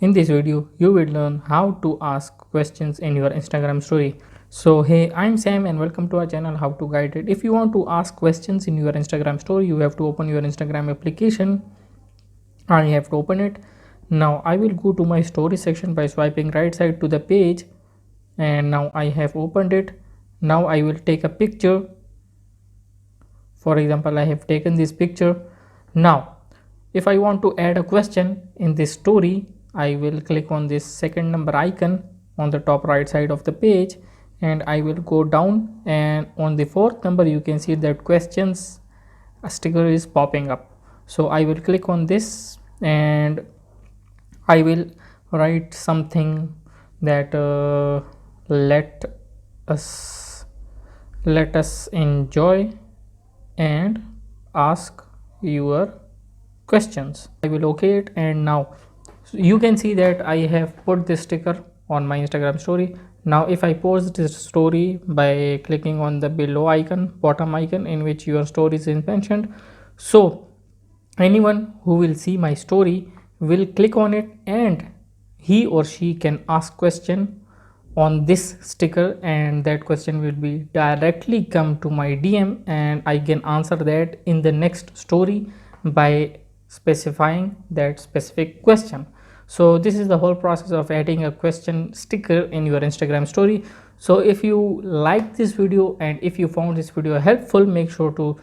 In this video, you will learn how to ask questions in your Instagram story. So hey, I'm Sam and welcome to our channel How to Guide It. If you want to ask questions in your Instagram story, you have to open your Instagram application and you have to open it. Now I will go to my story section by swiping right side to the page, and now I have opened it. Now I will take a picture. For example, I have taken this picture. Now if I want to add a question in this story, I will click on this second number icon on the top right side of the page, and I will go down, and on the fourth number you can see that questions sticker is popping up. So I will click on this and I will write something that let us enjoy and ask your questions. I will okay it, and now you can see that I have put this sticker on my Instagram story. Now if I post this story by clicking on the below icon, bottom icon in which your story is mentioned, so anyone who will see my story will click on it and he or she can ask question on this sticker, and that question will be directly come to my DM and I can answer that in the next story by specifying that specific question. So this is the whole process of adding a question sticker in your Instagram story. So if you like this video and if you found this video helpful, make sure to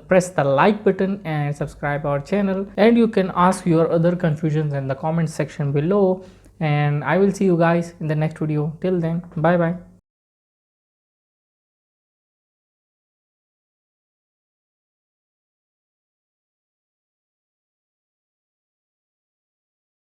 press the like button and subscribe our channel, and you can ask your other confusions in the comment section below, and I will see you guys in the next video. Till then, bye bye.